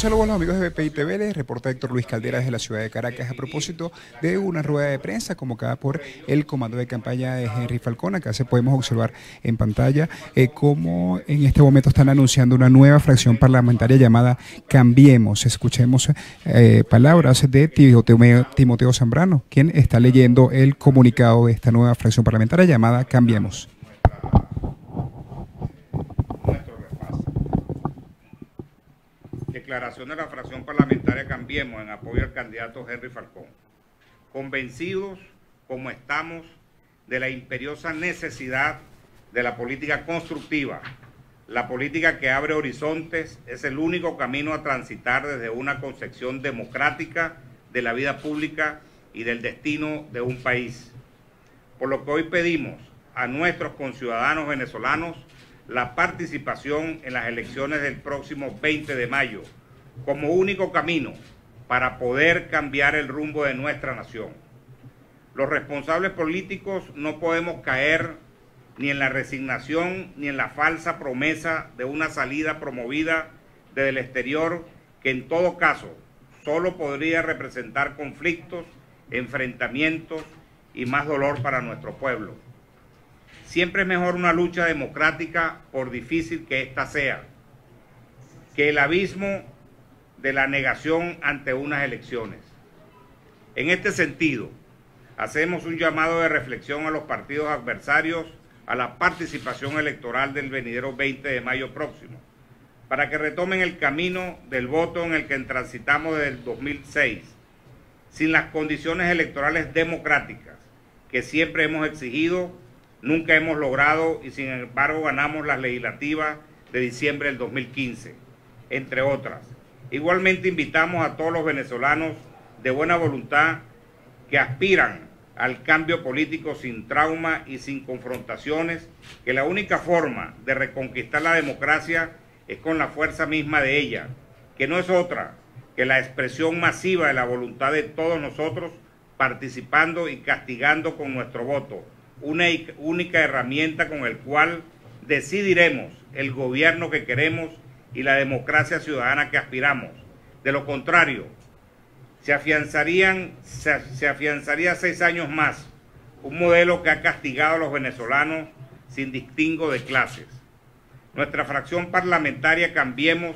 saludo a los amigos de BPI TV, les reporta Héctor Luis Caldera desde la ciudad de Caracas a propósito de una rueda de prensa convocada por el comando de campaña de Henry Falcón. Acá se podemos observar en pantalla cómo en este momento están anunciando una nueva fracción parlamentaria llamada Cambiemos. Escuchemos palabras de Timoteo Zambrano, quien está leyendo el comunicado de esta nueva fracción parlamentaria llamada Cambiemos. Declaración de la fracción parlamentaria Cambiemos en apoyo al candidato Henry Falcón. Convencidos, como estamos, de la imperiosa necesidad de la política constructiva, la política que abre horizontes es el único camino a transitar desde una concepción democrática de la vida pública y del destino de un país. Por lo que hoy pedimos a nuestros conciudadanos venezolanos la participación en las elecciones del próximo 20 de mayo como único camino para poder cambiar el rumbo de nuestra nación. Los responsables políticos no podemos caer ni en la resignación ni en la falsa promesa de una salida promovida desde el exterior que en todo caso solo podría representar conflictos, enfrentamientos y más dolor para nuestro pueblo. Siempre es mejor una lucha democrática, por difícil que ésta sea, que el abismo de la negación ante unas elecciones. En este sentido, hacemos un llamado de reflexión a los partidos adversarios a la participación electoral del venidero 20 de mayo próximo, para que retomen el camino del voto en el que transitamos desde el 2006, sin las condiciones electorales democráticas que siempre hemos exigido, nunca hemos logrado y sin embargo ganamos las legislativas de diciembre del 2015, entre otras. Igualmente invitamos a todos los venezolanos de buena voluntad que aspiran al cambio político sin trauma y sin confrontaciones, que la única forma de reconquistar la democracia es con la fuerza misma de ella, que no es otra que la expresión masiva de la voluntad de todos nosotros participando y castigando con nuestro voto, una única herramienta con el cual decidiremos el gobierno que queremos y la democracia ciudadana que aspiramos. De lo contrario, se afianzaría 6 años más un modelo que ha castigado a los venezolanos sin distingo de clases. Nuestra fracción parlamentaria Cambiemos,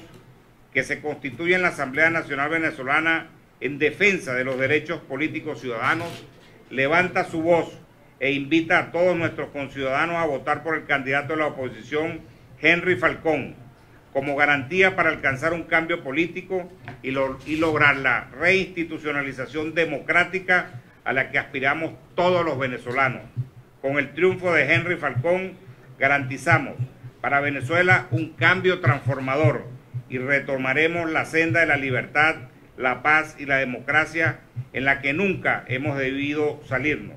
que se constituye en la Asamblea Nacional Venezolana en defensa de los derechos políticos ciudadanos, levanta su voz e invita a todos nuestros conciudadanos a votar por el candidato de la oposición, Henry Falcón, como garantía para alcanzar un cambio político y lograr la reinstitucionalización democrática a la que aspiramos todos los venezolanos. Con el triunfo de Henry Falcón garantizamos para Venezuela un cambio transformador y retomaremos la senda de la libertad, la paz y la democracia en la que nunca hemos debido salirnos.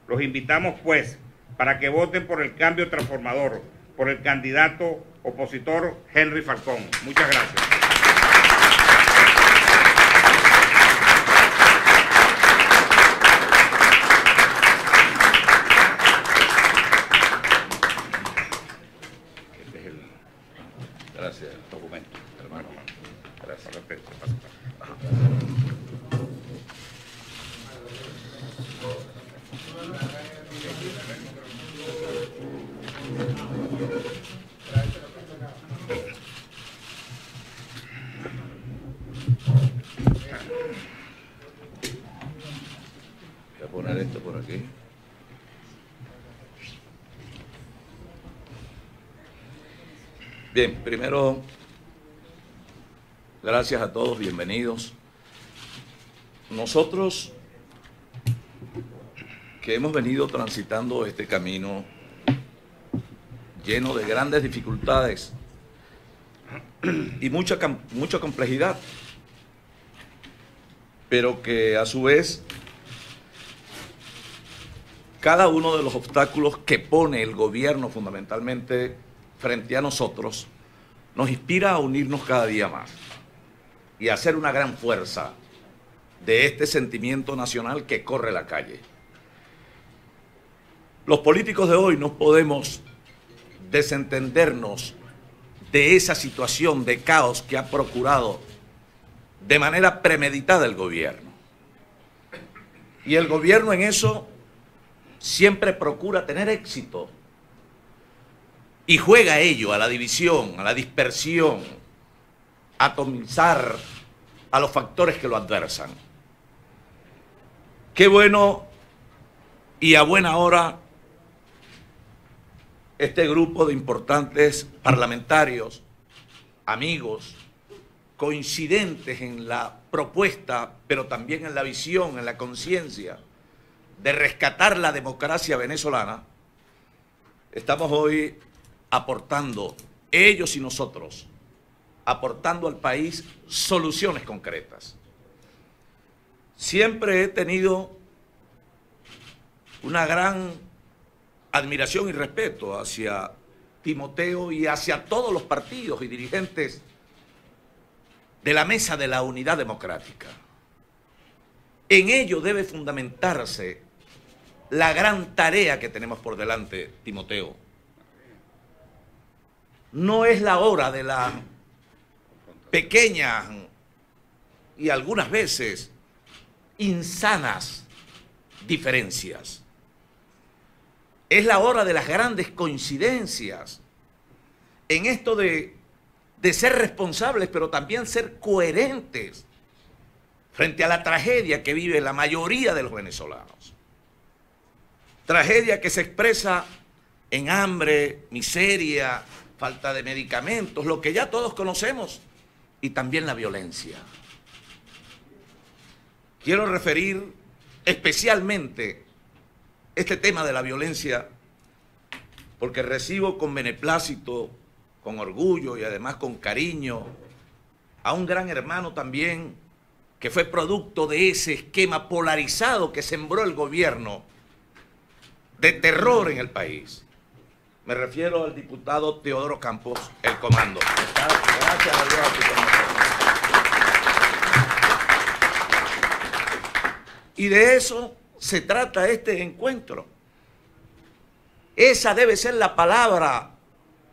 Los invitamos, pues, para que voten por el cambio transformador, por el candidato opositor Henry Falcón. Muchas gracias. Gracias, documento, hermano. Gracias. Voy a poner esto por aquí. Bien, primero, gracias a todos, bienvenidos. Nosotros que hemos venido transitando este camino lleno de grandes dificultades y mucha complejidad, pero que a su vez cada uno de los obstáculos que pone el gobierno fundamentalmente frente a nosotros nos inspira a unirnos cada día más y a hacer una gran fuerza de este sentimiento nacional que corre la calle. Los políticos de hoy no podemos desentendernos de esa situación de caos que ha procurado de manera premeditada el gobierno. Y el gobierno en eso siempre procura tener éxito y juega a ello, a la división, a la dispersión, a atomizar a los factores que lo adversan. Qué bueno y a buena hora este grupo de importantes parlamentarios, amigos, coincidentes en la propuesta, pero también en la visión, en la conciencia de rescatar la democracia venezolana, estamos hoy aportando, ellos y nosotros, aportando al país soluciones concretas. Siempre he tenido una gran admiración y respeto hacia Timoteo y hacia todos los partidos y dirigentes de la Mesa de la Unidad Democrática. En ello debe fundamentarse la gran tarea que tenemos por delante, Timoteo. No es la hora de las pequeñas y algunas veces insanas diferencias. Es la hora de las grandes coincidencias en esto de ser responsables, pero también ser coherentes frente a la tragedia que vive la mayoría de los venezolanos. Tragedia que se expresa en hambre, miseria, falta de medicamentos, lo que ya todos conocemos, y también la violencia. Quiero referir especialmente este tema de la violencia porque recibo con beneplácito, con orgullo y además con cariño a un gran hermano también que fue producto de ese esquema polarizado que sembró el gobierno de terror en el país. Me refiero al diputado Teodoro Campos, el comando. Gracias a Dios. Y de eso se trata este encuentro. Esa debe ser la palabra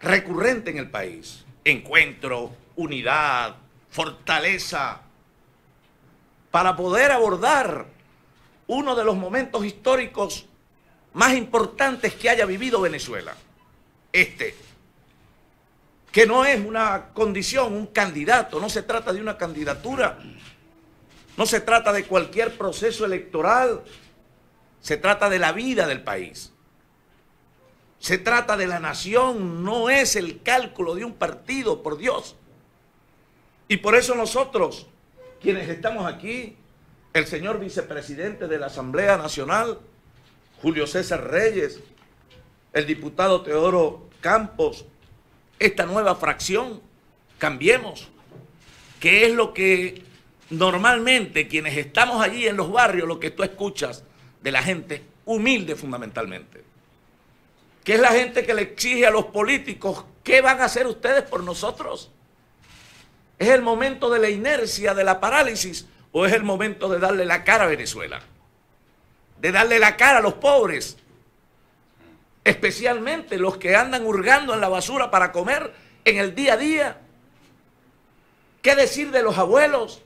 recurrente en el país. Encuentro, unidad, fortaleza, para poder abordar uno de los momentos históricos más importantes que haya vivido Venezuela. Que no es una condición, un candidato, no se trata de una candidatura, no se trata de cualquier proceso electoral, se trata de la vida del país. Se trata de la nación, no es el cálculo de un partido, por Dios. Y por eso nosotros, quienes estamos aquí, el señor vicepresidente de la Asamblea Nacional, Julio César Reyes, el diputado Teodoro Campos, esta nueva fracción, Cambiemos, que es lo que normalmente quienes estamos allí en los barrios, lo que tú escuchas de la gente humilde fundamentalmente, que es la gente que le exige a los políticos, ¿qué van a hacer ustedes por nosotros? ¿Es el momento de la inercia, de la parálisis, o es el momento de darle la cara a Venezuela? De darle la cara a los pobres, especialmente los que andan hurgando en la basura para comer en el día a día. ¿Qué decir de los abuelos?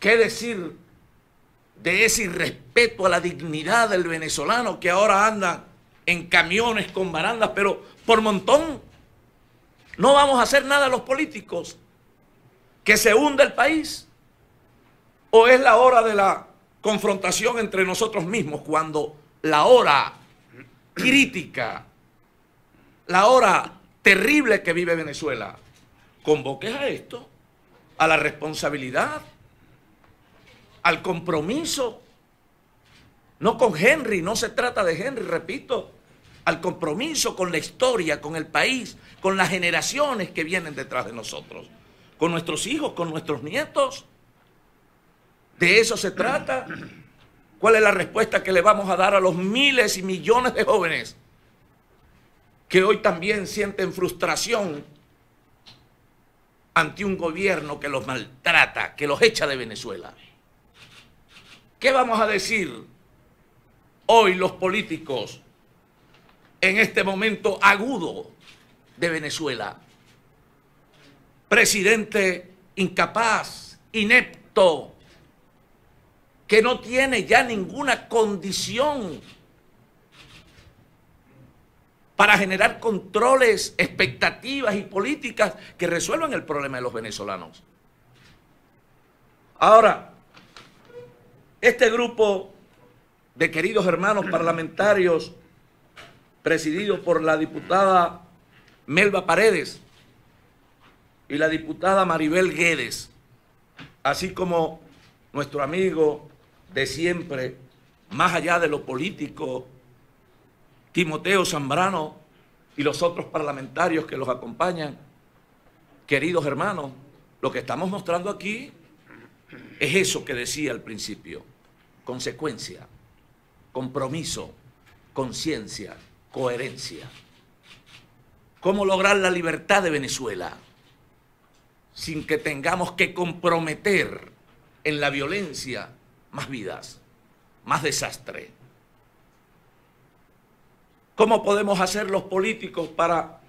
¿Qué decir de ese irrespeto a la dignidad del venezolano que ahora anda en camiones con barandas, pero por montón? ¿No vamos a hacer nada los políticos? ¿Que se hunda el país? ¿O es la hora de la confrontación entre nosotros mismos cuando la hora crítica, la hora terrible que vive Venezuela, convoques a esto, a la responsabilidad, al compromiso? No con Henry, no se trata de Henry, repito, al compromiso con la historia, con el país, con las generaciones que vienen detrás de nosotros, con nuestros hijos, con nuestros nietos. ¿De eso se trata? ¿Cuál es la respuesta que le vamos a dar a los miles y millones de jóvenes que hoy también sienten frustración ante un gobierno que los maltrata, que los echa de Venezuela? ¿Qué vamos a decir hoy los políticos en este momento agudo de Venezuela? Presidente, incapaz, inepto, que no tiene ya ninguna condición para generar controles, expectativas y políticas que resuelvan el problema de los venezolanos. Ahora, este grupo de queridos hermanos parlamentarios, presidido por la diputada Melba Paredes y la diputada Maribel Guedes, así como nuestro amigo de siempre, más allá de lo político, Timoteo Zambrano y los otros parlamentarios que los acompañan, queridos hermanos, lo que estamos mostrando aquí es eso que decía al principio: consecuencia, compromiso, conciencia, coherencia. ¿Cómo lograr la libertad de Venezuela sin que tengamos que comprometer en la violencia más vidas, más desastre? ¿Cómo podemos hacer los políticos para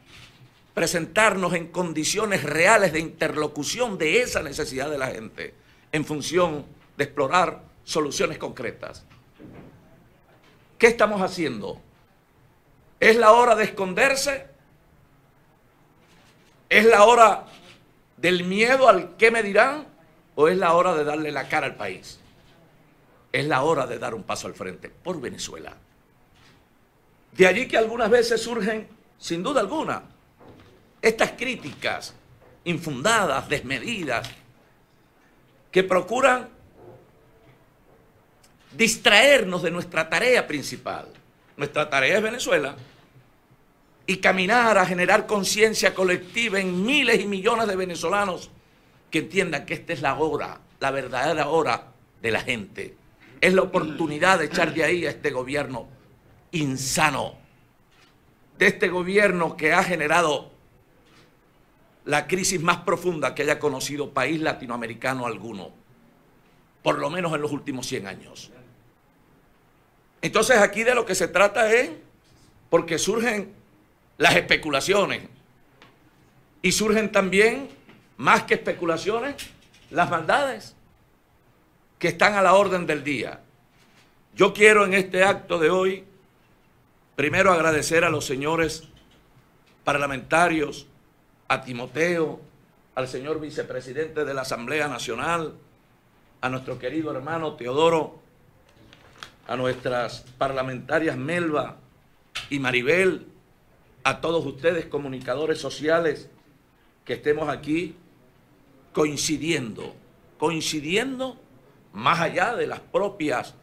presentarnos en condiciones reales de interlocución de esa necesidad de la gente en función de explorar soluciones concretas? ¿Qué estamos haciendo? ¿Es la hora de esconderse? ¿Es la hora del miedo al qué me dirán? ¿O es la hora de darle la cara al país? Es la hora de dar un paso al frente por Venezuela. De allí que algunas veces surgen, sin duda alguna, estas críticas infundadas, desmedidas, que procuran distraernos de nuestra tarea principal. Nuestra tarea es Venezuela, y caminar a generar conciencia colectiva en miles y millones de venezolanos que entiendan que esta es la hora, la verdadera hora de la gente. Es la oportunidad de echar de ahí a este gobierno insano, de este gobierno que ha generado la crisis más profunda que haya conocido país latinoamericano alguno, por lo menos en los últimos 100 años. Entonces aquí de lo que se trata es, porque surgen las especulaciones y surgen también, más que especulaciones, las maldades que están a la orden del día. Yo quiero en este acto de hoy primero agradecer a los señores parlamentarios, a Timoteo, al señor vicepresidente de la Asamblea Nacional, a nuestro querido hermano Teodoro, a nuestras parlamentarias Melba y Maribel, a todos ustedes comunicadores sociales, que estemos aquí coincidiendo más allá de las propias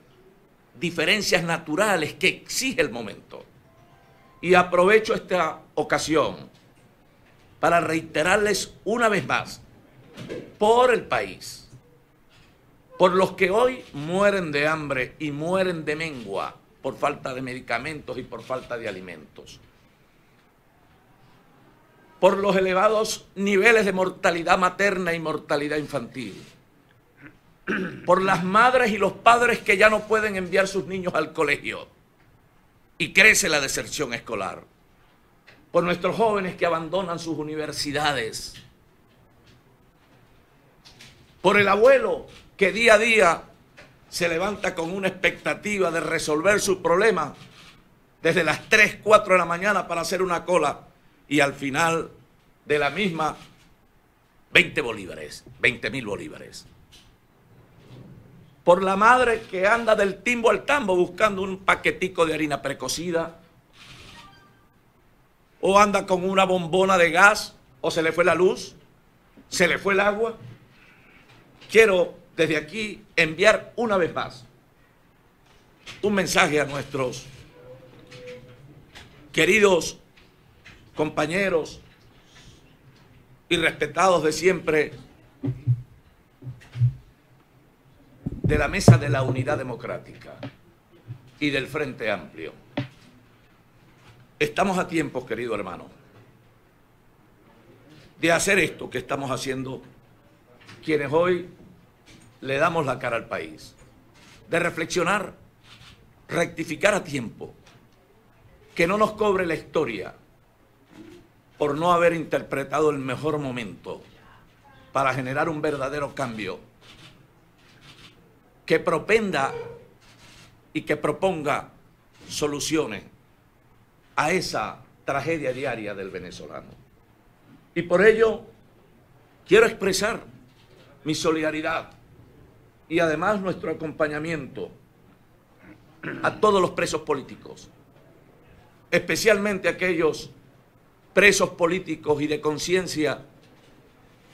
diferencias naturales que exige el momento. Y aprovecho esta ocasión para reiterarles una vez más, por el país, por los que hoy mueren de hambre y mueren de mengua por falta de medicamentos y por falta de alimentos, por los elevados niveles de mortalidad materna y mortalidad infantil, por las madres y los padres que ya no pueden enviar sus niños al colegio y crece la deserción escolar, por nuestros jóvenes que abandonan sus universidades, por el abuelo que día a día se levanta con una expectativa de resolver su problema desde las 3, 4 de la mañana para hacer una cola y al final de la misma 20 bolívares, 20.000 bolívares. Por la madre que anda del timbo al tambo buscando un paquetico de harina precocida, o anda con una bombona de gas, o se le fue la luz, se le fue el agua. Quiero desde aquí enviar una vez más un mensaje a nuestros queridos compañeros y respetados de siempre de la Mesa de la Unidad Democrática y del Frente Amplio. Estamos a tiempo, querido hermano, de hacer esto que estamos haciendo quienes hoy le damos la cara al país, de reflexionar, rectificar a tiempo, que no nos cobre la historia por no haber interpretado el mejor momento para generar un verdadero cambio que propenda y que proponga soluciones a esa tragedia diaria del venezolano. Y por ello quiero expresar mi solidaridad y además nuestro acompañamiento a todos los presos políticos, especialmente aquellos presos políticos y de conciencia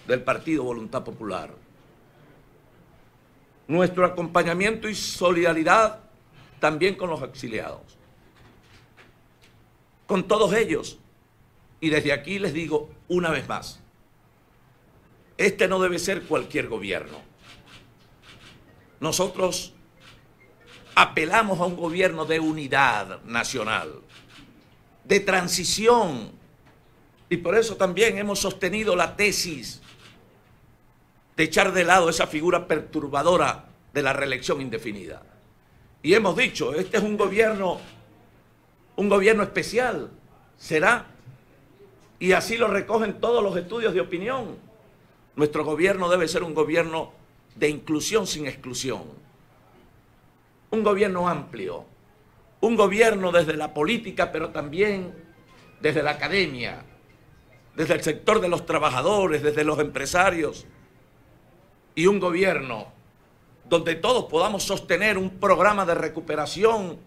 del Partido Voluntad Popular. Nuestro acompañamiento y solidaridad también con los exiliados, con todos ellos. Y desde aquí les digo una vez más, este no debe ser cualquier gobierno. Nosotros apelamos a un gobierno de unidad nacional, de transición, y por eso también hemos sostenido la tesis de echar de lado esa figura perturbadora de la reelección indefinida. Y hemos dicho, este es un gobierno especial, será, y así lo recogen todos los estudios de opinión. Nuestro gobierno debe ser un gobierno de inclusión sin exclusión, un gobierno amplio, un gobierno desde la política, pero también desde la academia, desde el sector de los trabajadores, desde los empresarios, y un gobierno donde todos podamos sostener un programa de recuperación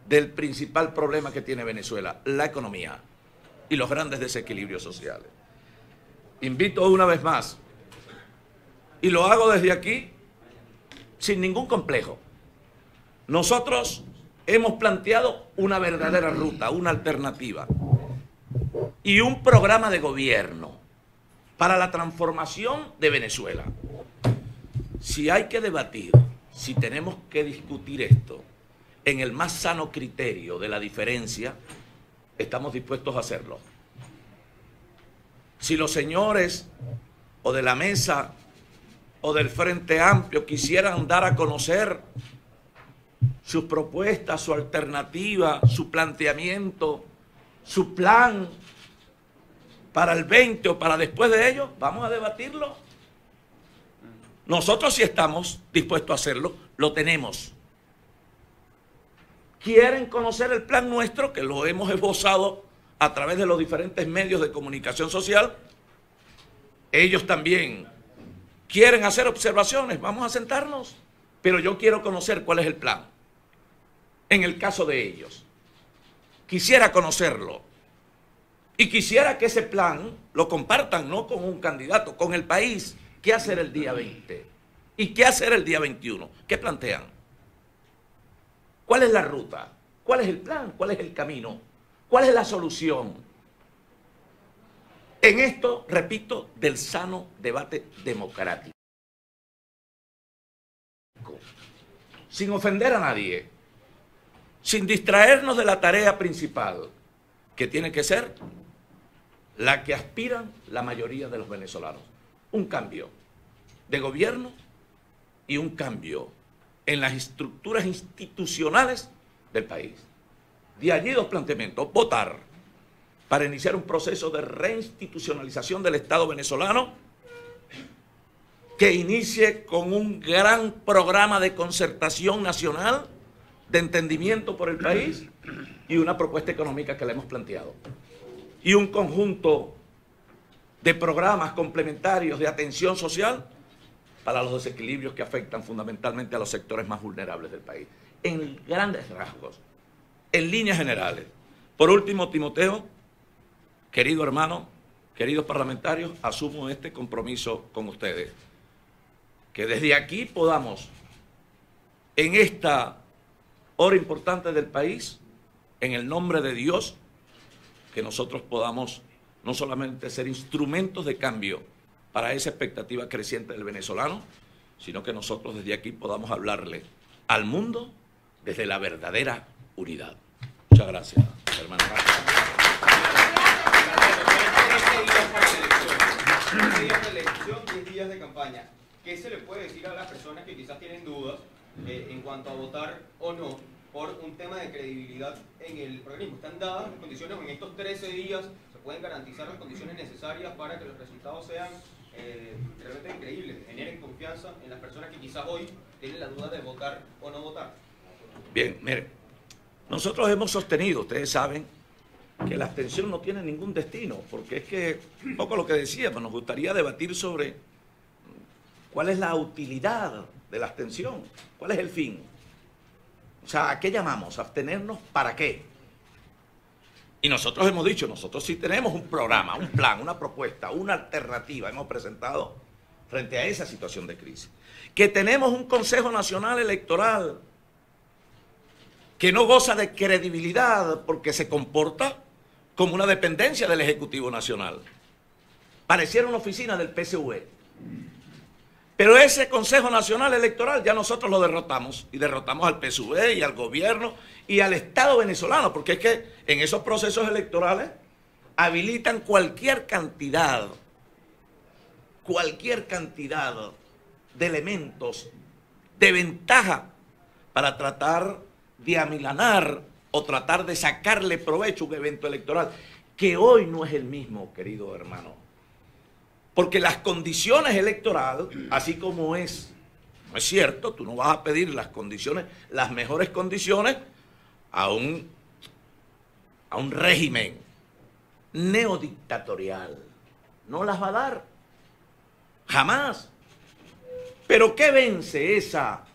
del principal problema que tiene Venezuela, la economía y los grandes desequilibrios sociales. Invito una vez más, y lo hago desde aquí sin ningún complejo. Nosotros hemos planteado una verdadera ruta, una alternativa y un programa de gobierno para la transformación de Venezuela. Si hay que debatir, si tenemos que discutir esto en el más sano criterio de la diferencia, estamos dispuestos a hacerlo. Si los señores o de la mesa o del Frente Amplio quisieran dar a conocer sus propuestas, su alternativa, su planteamiento, su plan para el 20 o para después de ello, vamos a debatirlo. Nosotros sí estamos dispuestos a hacerlo, lo tenemos. ¿Quieren conocer el plan nuestro, que lo hemos esbozado a través de los diferentes medios de comunicación social? Ellos también quieren hacer observaciones, vamos a sentarnos, pero yo quiero conocer cuál es el plan. En el caso de ellos, quisiera conocerlo y quisiera que ese plan lo compartan no con un candidato, con el país. ¿Qué hacer el día 20? ¿Y qué hacer el día 21? ¿Qué plantean? ¿Cuál es la ruta? ¿Cuál es el plan? ¿Cuál es el camino? ¿Cuál es la solución? En esto, repito, del sano debate democrático. Sin ofender a nadie, sin distraernos de la tarea principal, que tiene que ser la que aspiran la mayoría de los venezolanos. Un cambio de gobierno y un cambio en las estructuras institucionales del país. De allí dos planteamientos: votar para iniciar un proceso de reinstitucionalización del Estado venezolano que inicie con un gran programa de concertación nacional, de entendimiento por el país, y una propuesta económica que le hemos planteado. Y un conjunto de programas complementarios de atención social para los desequilibrios que afectan fundamentalmente a los sectores más vulnerables del país. En grandes rasgos, en líneas generales. Por último, Timoteo, querido hermano, queridos parlamentarios, asumo este compromiso con ustedes. Que desde aquí podamos, en esta hora importante del país, en el nombre de Dios, que nosotros podamos no solamente ser instrumentos de cambio para esa expectativa creciente del venezolano, sino que nosotros desde aquí podamos hablarle al mundo desde la verdadera unidad. Muchas gracias, hermano. Días de elección, 10 días de campaña. ¿Qué se le puede decir a las personas que quizás tienen dudas en cuanto a votar o no por un tema de credibilidad en el organismo? ¿Están dadas las condiciones en estos 13 días? ¿Se pueden garantizar las condiciones necesarias para que los resultados sean realmente increíbles, que generen confianza en las personas que quizás hoy tienen la duda de votar o no votar? Bien, miren, nosotros hemos sostenido, ustedes saben, que la abstención no tiene ningún destino, porque es que, un poco lo que decíamos, nos gustaría debatir sobre cuál es la utilidad de la abstención, cuál es el fin. O sea, ¿a qué llamamos? ¿Abstenernos para qué? Y nosotros hemos dicho, nosotros sí tenemos un programa, un plan, una propuesta, una alternativa, hemos presentado frente a esa situación de crisis. Que tenemos un Consejo Nacional Electoral que no goza de credibilidad porque se comporta como una dependencia del Ejecutivo Nacional. Pareciera una oficina del PSV. Pero ese Consejo Nacional Electoral ya nosotros lo derrotamos, y derrotamos al PSV y al gobierno y al Estado venezolano, porque es que en esos procesos electorales habilitan cualquier cantidad de elementos de ventaja para tratar de amilanar o tratar de sacarle provecho a un evento electoral que hoy no es el mismo, querido hermano. Porque las condiciones electorales, así como es, no es cierto, tú no vas a pedir las condiciones, las mejores condiciones a un régimen neodictatorial. No las va a dar, jamás. Pero ¿qué vence esa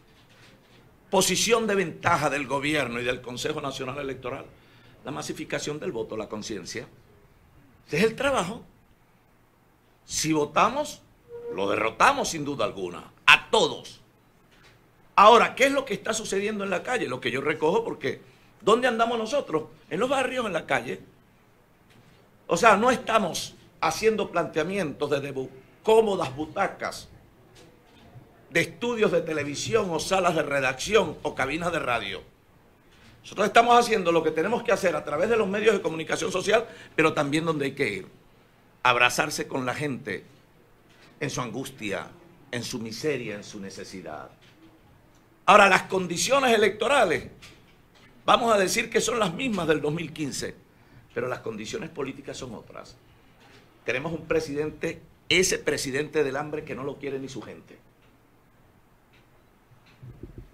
posición de ventaja del gobierno y del Consejo Nacional Electoral? La masificación del voto, la conciencia. Ese es el trabajo. Si votamos, lo derrotamos sin duda alguna, a todos. Ahora, ¿qué es lo que está sucediendo en la calle? Lo que yo recojo, porque ¿dónde andamos nosotros? En los barrios, en la calle. O sea, no estamos haciendo planteamientos desde cómodas butacas de estudios de televisión o salas de redacción o cabinas de radio. Nosotros estamos haciendo lo que tenemos que hacer a través de los medios de comunicación social, pero también donde hay que ir. Abrazarse con la gente en su angustia, en su miseria, en su necesidad. Ahora, las condiciones electorales, vamos a decir que son las mismas del 2015, pero las condiciones políticas son otras. Tenemos un presidente, ese presidente del hambre que no lo quiere ni su gente.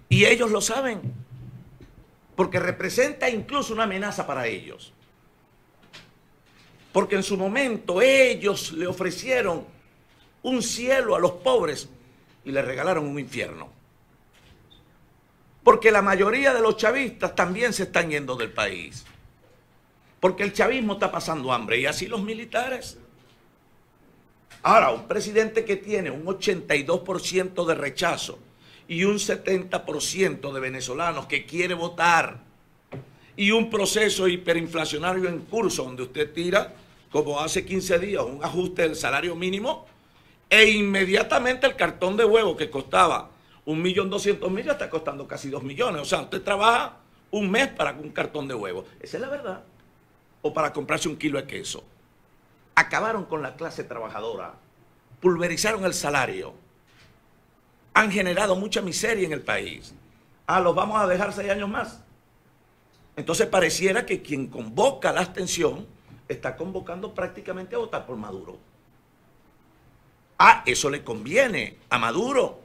Y ellos lo saben, porque representa incluso una amenaza para ellos. Porque en su momento ellos le ofrecieron un cielo a los pobres y le regalaron un infierno. Porque la mayoría de los chavistas también se están yendo del país. Porque el chavismo está pasando hambre y así los militares. Ahora, un presidente que tiene un 82% de rechazo y un 70% de venezolanos que quiere votar y un proceso hiperinflacionario en curso donde usted tira, como hace 15 días, un ajuste del salario mínimo e inmediatamente el cartón de huevo que costaba 1.200.000 ya está costando casi 2 millones. O sea, usted trabaja un mes para un cartón de huevo. Esa es la verdad. O para comprarse un kilo de queso. Acabaron con la clase trabajadora, pulverizaron el salario, han generado mucha miseria en el país. Los vamos a dejar 6 años más. Entonces pareciera que quien convoca la abstención está convocando prácticamente a votar por Maduro. Eso le conviene a Maduro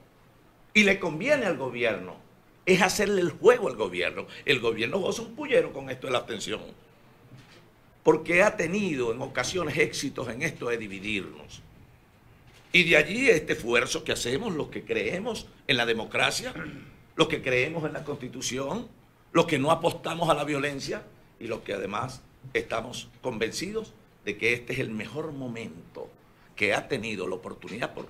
y le conviene al gobierno. Es hacerle el juego al gobierno. El gobierno goza un pullero con esto de la abstención, porque ha tenido en ocasiones éxitos en esto de dividirnos. Y de allí este esfuerzo que hacemos los que creemos en la democracia, los que creemos en la Constitución, los que no apostamos a la violencia y los que además estamos convencidos de que este es el mejor momento que ha tenido la oportunidad por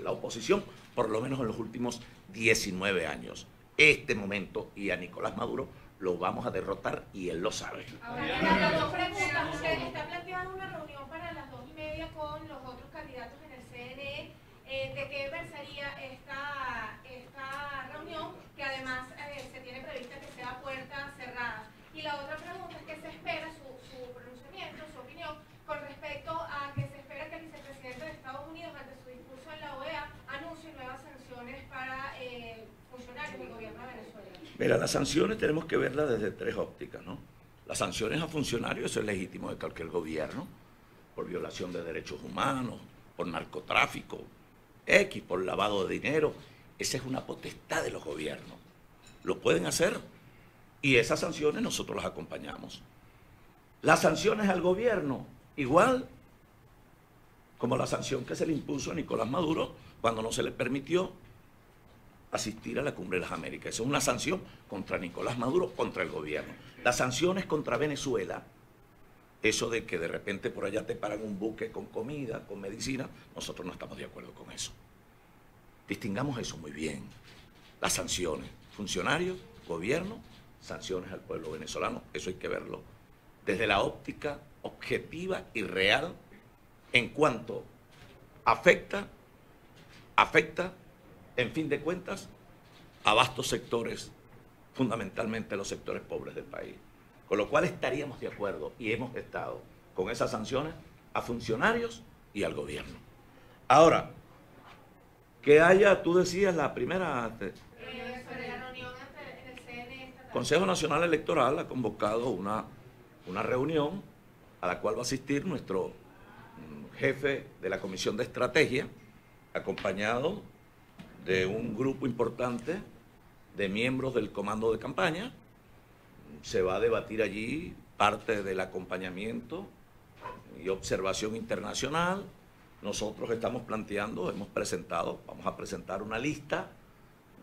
la oposición, por lo menos en los últimos 19 años. Este momento, y a Nicolás Maduro lo vamos a derrotar y él lo sabe. Ahora, las dos preguntas. Usted está planteando una reunión para las 2:30 con los otros candidatos en el CNE. ¿De qué versaría esta reunión? Que además se tiene prevista que sea a puerta cerrada. Y la otra pregunta es que se espera su pronunciamiento, su opinión, con respecto a que se espera que el vicepresidente de Estados Unidos, ante su discurso en la OEA, anuncie nuevas sanciones para funcionarios del gobierno de Venezuela. Mira, las sanciones tenemos que verlas desde 3 ópticas, ¿no? Las sanciones a funcionarios, eso es legítimo de cualquier gobierno, por violación de derechos humanos, por narcotráfico, X, por lavado de dinero. Esa es una potestad de los gobiernos. Lo pueden hacer y esas sanciones nosotros las acompañamos. Las sanciones al gobierno, igual como la sanción que se le impuso a Nicolás Maduro cuando no se le permitió asistir a la Cumbre de las Américas. Esa es una sanción contra Nicolás Maduro, contra el gobierno. Las sanciones contra Venezuela, eso de que de repente por allá te paran un buque con comida, con medicina, nosotros no estamos de acuerdo con eso. Distingamos eso muy bien. Las sanciones, funcionarios, gobierno, sanciones al pueblo venezolano, eso hay que verlo desde la óptica objetiva y real en cuanto afecta, en fin de cuentas, a vastos sectores, fundamentalmente los sectores pobres del país. Con lo cual estaríamos de acuerdo, y hemos estado con esas sanciones a funcionarios y al gobierno. Ahora, que haya, tú decías la primera... Sobre la reunión en el CNE esta tarde. Consejo Nacional Electoral ha convocado una reunión a la cual va a asistir nuestro jefe de la Comisión de Estrategia, acompañado de un grupo importante de miembros del comando de campaña. Se va a debatir allí parte del acompañamiento y observación internacional. Nosotros estamos planteando, vamos a presentar una lista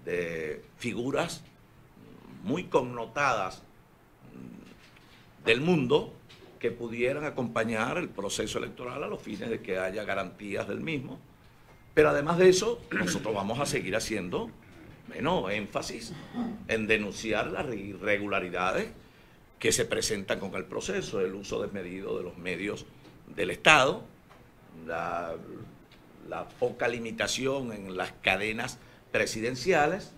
de figuras muy connotadas del mundo que pudieran acompañar el proceso electoral a los fines de que haya garantías del mismo. Pero además de eso, nosotros vamos a seguir haciendo énfasis en denunciar las irregularidades que se presentan con el proceso, el uso desmedido de los medios del Estado, la poca limitación en las cadenas presidenciales.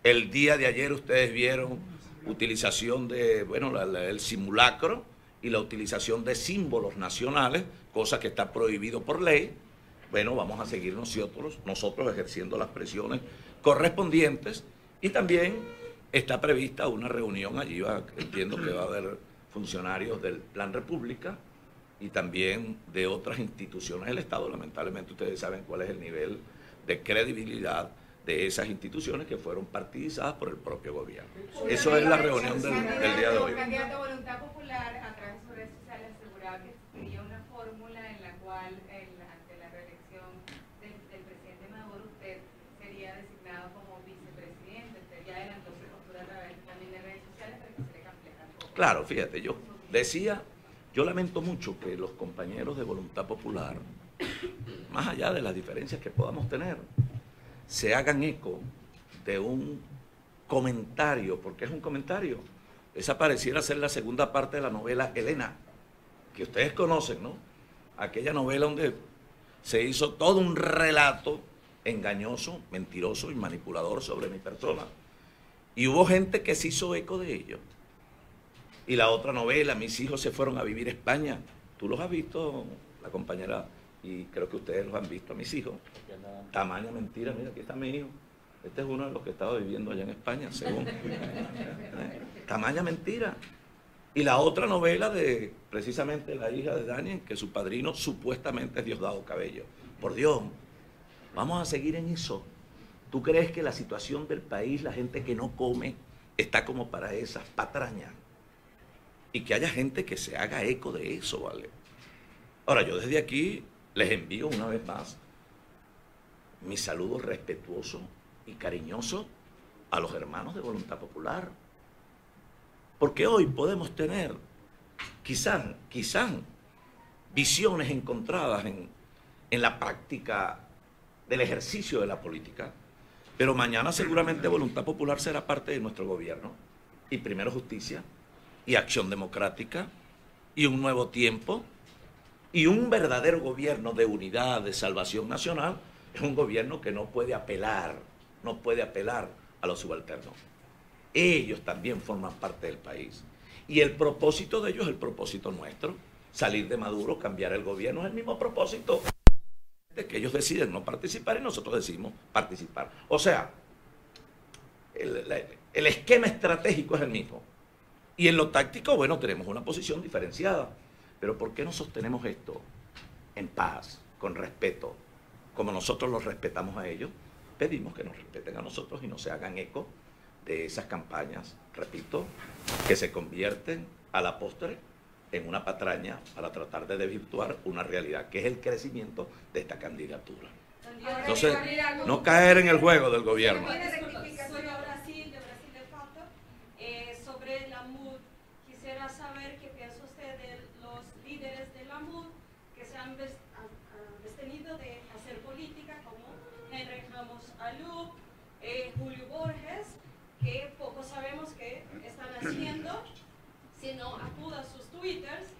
El día de ayer ustedes vieron utilización de, el simulacro y la utilización de símbolos nacionales, cosa que está prohibido por ley. Bueno, vamos a seguir nosotros ejerciendo las presiones correspondientes, y también está prevista una reunión allí, entiendo que va a haber funcionarios del Plan República y también de otras instituciones del Estado. Lamentablemente ustedes saben cuál es el nivel de credibilidad de esas instituciones que fueron partidizadas por el propio gobierno. Eso es la reunión del día de hoy. El candidato Voluntad Popular a través de sus redes sociales aseguraba que sería una fórmula en la cual ante la reelección del presidente Maduro usted sería designado como vicepresidente. Usted ya adelantó su postura a través también de redes sociales para que se le completa un poco. Claro, fíjate, yo lamento mucho que los compañeros de Voluntad Popular, más allá de las diferencias que podamos tener, se hagan eco de un comentario, porque es un comentario. Esa pareciera ser la segunda parte de la novela Elena, que ustedes conocen, ¿no? Aquella novela donde se hizo todo un relato engañoso, mentiroso y manipulador sobre mi persona. Y hubo gente que se hizo eco de ello. Y la otra novela, mis hijos se fueron a vivir a España. Tú los has visto, la compañera, y creo que ustedes los han visto, a mis hijos. Tamaña mentira, mira, aquí está mi hijo. Este es uno de los que estaba viviendo allá en España, según. Tamaña mentira. Y la otra novela de, precisamente, la hija de Daniel, que su padrino supuestamente es Diosdado Cabello. Por Dios, vamos a seguir en eso. ¿Tú crees que la situación del país, la gente que no come, está como para esas patrañas? Y que haya gente que se haga eco de eso, ¿vale? Ahora, yo desde aquí les envío una vez más mi saludo respetuoso y cariñoso a los hermanos de Voluntad Popular. Porque hoy podemos tener, quizás, visiones encontradas en la práctica del ejercicio de la política, pero mañana seguramente Voluntad Popular será parte de nuestro gobierno, y Primero Justicia, y Acción Democrática, y un nuevo tiempo, y un verdadero gobierno de unidad, de salvación nacional. Es un gobierno que no puede apelar a los subalternos. Ellos también forman parte del país. Y el propósito de ellos es el propósito nuestro. Salir de Maduro, cambiar el gobierno, es el mismo propósito. De que ellos deciden no participar y nosotros decidimos participar. O sea, el esquema estratégico es el mismo. Y en lo táctico, bueno, tenemos una posición diferenciada. Pero ¿por qué no sostenemos esto en paz, con respeto, como nosotros los respetamos a ellos, pedimos que nos respeten a nosotros y no se hagan eco de esas campañas, repito, que se convierten a la postre en una patraña para tratar de desvirtuar una realidad, que es el crecimiento de esta candidatura. Entonces, no caer en el juego del gobierno. Soy de Brasil de facto. Sobre la MUD, quisiera saber qué piensa usted de los líderes de la MUD que se han abstenido de hacer política, como Henry Ramos Alú, Julio Borges, que poco sabemos qué están haciendo. Si no acudo a sus twitters,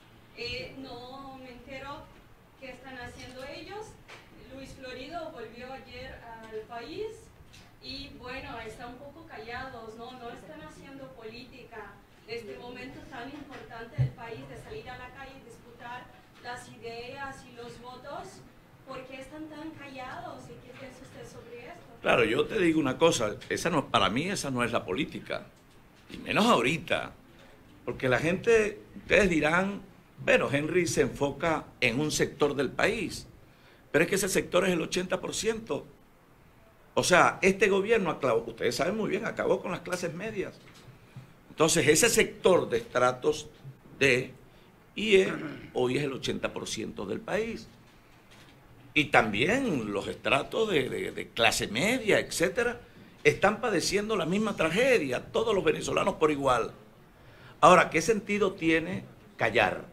no me entero qué están haciendo ellos. Luis Florido volvió ayer al país y bueno, están un poco callados, no están haciendo política de este momento tan importante del país, de salir a la calle y disputar las ideas y los votos. ¿Por qué están tan callados y qué piensa usted sobre esto? Claro, yo te digo una cosa, para mí esa no es la política, y menos ahorita, porque la gente, ustedes dirán, bueno, Henry se enfoca en un sector del país, pero es que ese sector es el 80%. O sea, este gobierno, ustedes saben muy bien, acabó con las clases medias. Entonces, ese sector de estratos D y E hoy es el 80% del país. Y también los estratos de clase media, etcétera, están padeciendo la misma tragedia, todos los venezolanos por igual. Ahora, ¿qué sentido tiene callar?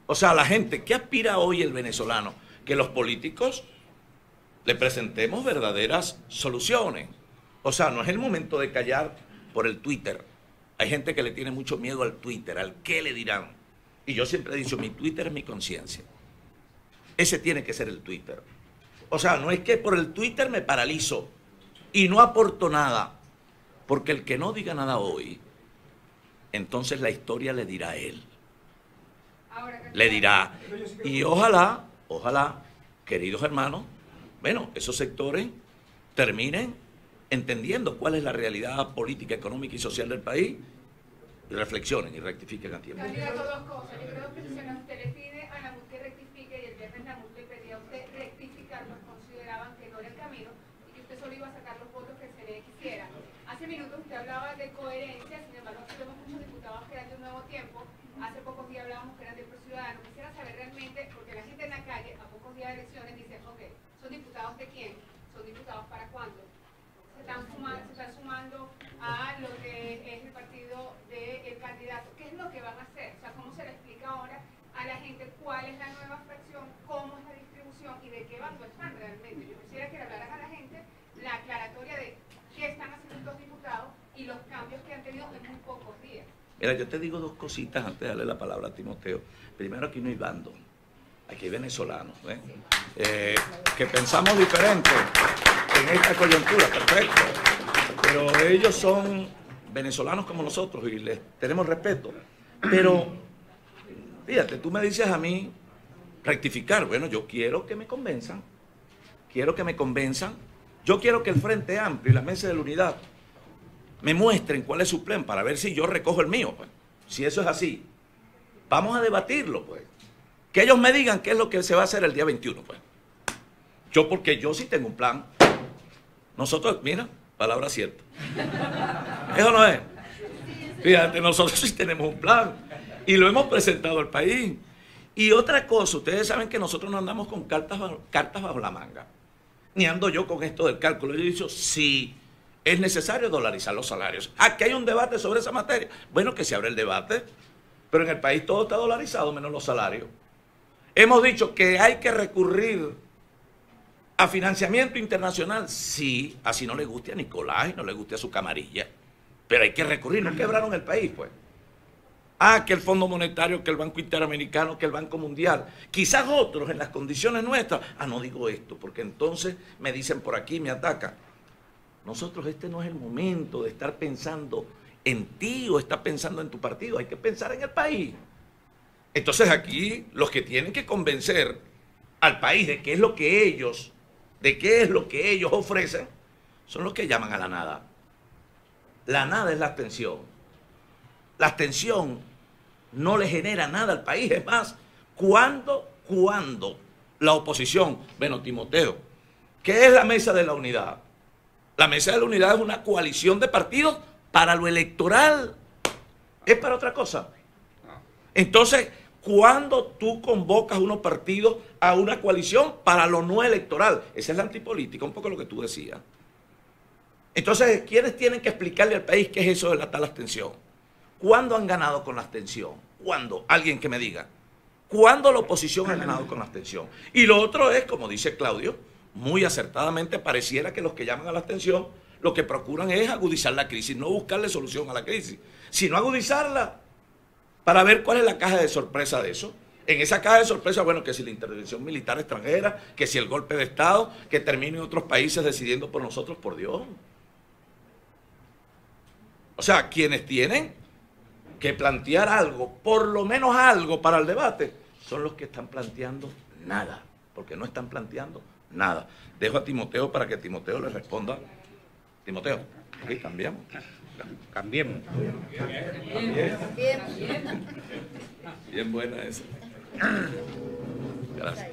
O sea, la gente, ¿qué aspira hoy el venezolano? Que los políticos le presentemos verdaderas soluciones. O sea, no es el momento de callar por el Twitter. Hay gente que le tiene mucho miedo al Twitter, al qué le dirán. Y yo siempre he dicho, mi Twitter es mi conciencia. Ese tiene que ser el Twitter. O sea, no es que por el Twitter me paralizo y no aporto nada. Porque el que no diga nada hoy, entonces la historia le dirá a él. Le dirá. Y ojalá, queridos hermanos, bueno, esos sectores terminen entendiendo cuál es la realidad política, económica y social del país y reflexionen y rectifiquen a tiempo. Candidato, dos cosas. Yo creo que usted le pide a la MUD que rectifique y el viernes la MUD le pedía a usted rectificar, pues consideraban que no era el camino y que usted solo iba a sacar los votos que el CNE quisiera. Hace minutos usted hablaba de coherencia, sin embargo, aquí vemos muchos diputados que eran de un nuevo tiempo. Hace pocos días hablábamos que eran del Pro Ciudadano. Quisiera saber realmente, porque la gente en la calle, a pocos días de elecciones, dice, ok, ¿son diputados de quién? ¿Son diputados para cuándo? Se están sumando a lo que es el partido del candidato. ¿Qué es lo que van a hacer? O sea, ¿cómo se le explica ahora a la gente cuál es la nueva fracción, cómo es la distribución y de qué bando están realmente? Yo quisiera que le hablaran a la gente la aclaratoria de qué están haciendo estos diputados y los cambios que han tenido en muy pocos días. Mira, yo te digo dos cositas antes de darle la palabra a Timoteo. Primero, aquí no hay bando, aquí hay venezolanos, que pensamos diferente en esta coyuntura, perfecto. Pero ellos son venezolanos como nosotros y les tenemos respeto. Pero, fíjate, tú me dices a mí rectificar. Bueno, yo quiero que me convenzan. Yo quiero que el Frente Amplio y la Mesa de la Unidad me muestren cuál es su plan para ver si yo recojo el mío, pues. Si eso es así, vamos a debatirlo, pues. Que ellos me digan qué es lo que se va a hacer el día 21, pues. Porque yo sí tengo un plan. Nosotros, mira, palabra cierta. Eso no es. Fíjate, nosotros sí tenemos un plan y lo hemos presentado al país. Y otra cosa, ustedes saben que nosotros no andamos con cartas bajo la manga. Ni ando yo con esto del cálculo. Yo he dicho, sí, es necesario dolarizar los salarios. Aquí hay un debate sobre esa materia. Bueno, que se abre el debate, pero en el país todo está dolarizado menos los salarios. Hemos dicho que hay que recurrir a financiamiento internacional. Sí, así no le guste a Nicolás y no le guste a su camarilla, pero hay que recurrir. No quebraron el país, pues. Que el Fondo Monetario, que el Banco Interamericano, que el Banco Mundial. Quizás otros en las condiciones nuestras. No digo esto, porque entonces me dicen por aquí, me atacan. Nosotros, este no es el momento de estar pensando en ti o estar pensando en tu partido. Hay que pensar en el país. Entonces aquí los que tienen que convencer al país de qué es lo que ellos ofrecen, son los que llaman a la nada. La nada es la abstención. La abstención no le genera nada al país. Es más, cuando la oposición. Bueno, Timoteo, ¿qué es la Mesa de la Unidad? La Mesa de la Unidad es una coalición de partidos para lo electoral. ¿Es para otra cosa? Entonces, ¿cuándo tú convocas unos partidos a una coalición para lo no electoral? Esa es la antipolítica, un poco lo que tú decías. Entonces, ¿quiénes tienen que explicarle al país qué es eso de la tal abstención? ¿Cuándo han ganado con la abstención? ¿Cuándo? Alguien que me diga. ¿Cuándo la oposición ha ganado con la abstención? Y lo otro es, como dice Claudio, muy acertadamente, pareciera que los que llaman a la abstención lo que procuran es agudizar la crisis, no buscarle solución a la crisis, sino agudizarla para ver cuál es la caja de sorpresa de eso. En esa caja de sorpresa, bueno, que si la intervención militar extranjera, que si el golpe de Estado, que terminen otros países decidiendo por nosotros, por Dios. O sea, quienes tienen que plantear algo, por lo menos algo para el debate, son los que están planteando nada, porque no están planteando nada. Dejo a Timoteo para que Timoteo le responda. Timoteo, ¿sí? Cambiamos. Cambiemos. Bien buena esa. Gracias.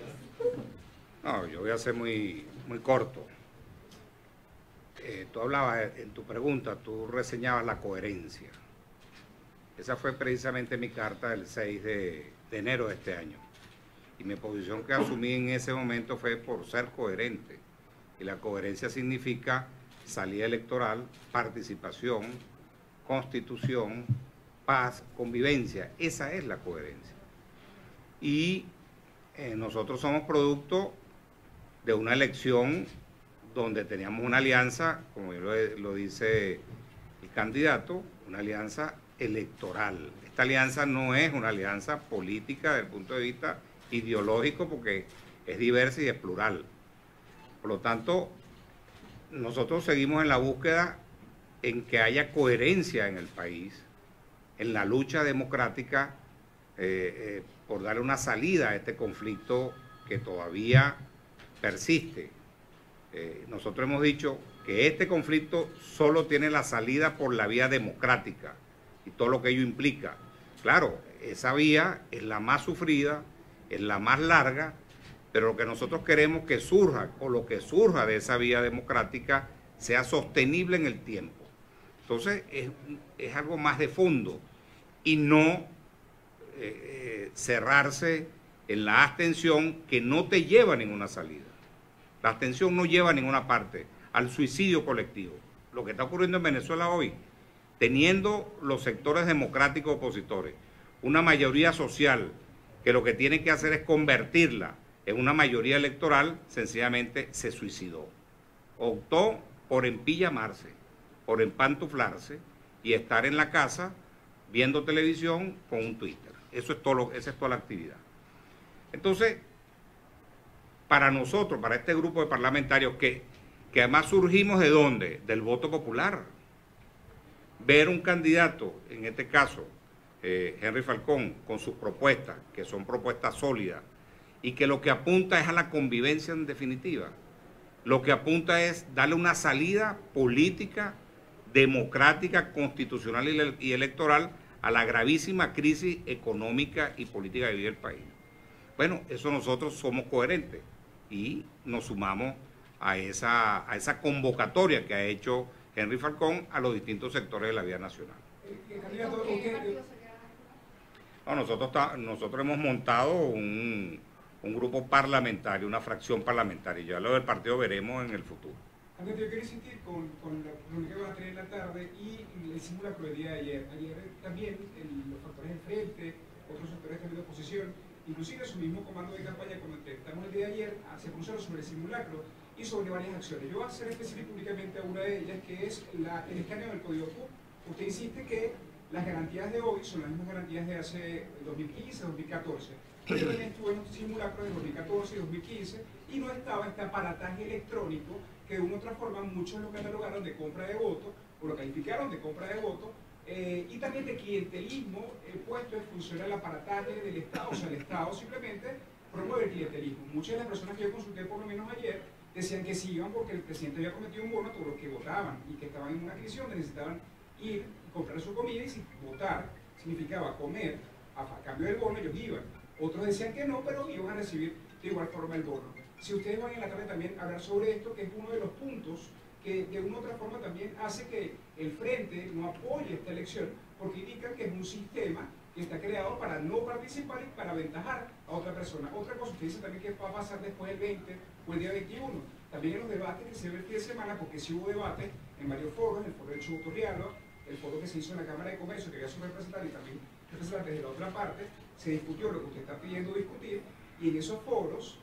No, yo voy a ser muy corto. Tú hablabas en tu pregunta, tú reseñabas la coherencia. Esa fue precisamente mi carta del 6 de enero de este año. Y mi posición que asumí en ese momento fue por ser coherente. Y la coherencia significa salida electoral, participación, constitución, paz, convivencia. Esa es la coherencia. Y nosotros somos producto de una elección donde teníamos una alianza, como lo dice el candidato, una alianza electoral. Esta alianza no es una alianza política desde el punto de vista ideológico porque es diversa y es plural. Por lo tanto, nosotros seguimos en la búsqueda en que haya coherencia en el país, en la lucha democrática por darle una salida a este conflicto que todavía persiste. Nosotros hemos dicho que este conflicto solo tiene la salida por la vía democrática y todo lo que ello implica. Claro, esa vía es la más sufrida, es la más larga, pero lo que nosotros queremos que surja, o lo que surja de esa vía democrática, sea sostenible en el tiempo. Entonces, es algo más de fondo y no cerrarse en la abstención que no te lleva a ninguna salida. La abstención no lleva a ninguna parte, al suicidio colectivo. Lo que está ocurriendo en Venezuela hoy, teniendo los sectores democráticos opositores una mayoría social que lo que tiene que hacer es convertirla en una mayoría electoral, sencillamente se suicidó. Optó por empijamarse, por empantuflarse y estar en la casa viendo televisión con un Twitter. Eso es todo, esa es toda la actividad. Entonces, para nosotros, para este grupo de parlamentarios que además surgimos ¿de dónde? Del voto popular. Ver un candidato, en este caso, Henry Falcón, con sus propuestas, que son propuestas sólidas, y que lo que apunta es a la convivencia en definitiva. Lo que apunta es darle una salida política, democrática, constitucional y electoral a la gravísima crisis económica y política que vive el país. Bueno, eso nosotros somos coherentes y nos sumamos a esa convocatoria que ha hecho Henry Falcón a los distintos sectores de la vida nacional. No, nosotros hemos montado un grupo parlamentario, una fracción parlamentaria. Ya lo del partido veremos en el futuro. Andrés, yo quiero insistir con la reunión que van a tener en la tarde y el simulacro del día de ayer. Ayer también los factores del frente, otros sectores también de oposición, inclusive su mismo comando de campaña, cuando entrevistamos el día de ayer, se pronunciaron sobre el simulacro y sobre varias acciones. Yo voy a hacer específico únicamente a una de ellas, que es el escaneo del código QUP. Usted insiste que las garantías de hoy son las mismas garantías de hace 2015, 2014. Yo también estuve en un simulacro de 2014 y 2015 y no estaba este aparataje electrónico que de una u otra forma muchos lo catalogaron de compra de votos o lo calificaron de compra de votos y también de clientelismo puesto en función al aparataje del Estado. O sea, el Estado simplemente promueve el clientelismo. Muchas de las personas que yo consulté por lo menos ayer decían que sí iban porque el presidente había cometido un bono a todos los que votaban y que estaban en una crisis donde necesitaban ir y comprar su comida, y si votar significaba comer a cambio del bono, ellos iban. Otros decían que no, pero iban a recibir de igual forma el bono. Si ustedes van en la tarde también a hablar sobre esto, que es uno de los puntos que de una u otra forma también hace que el Frente no apoye esta elección, porque indican que es un sistema que está creado para no participar y para aventajar a otra persona. Otra cosa, usted dice también que va a pasar después del 20 o el día 21. También en los debates que se ven el fin de semana, porque sí hubo debates en varios foros, el foro de Chubo Torrialba, el foro que se hizo en la Cámara de Comercio, que había su representante y también representantes de la otra parte, se discutió lo que usted está pidiendo discutir, y en esos foros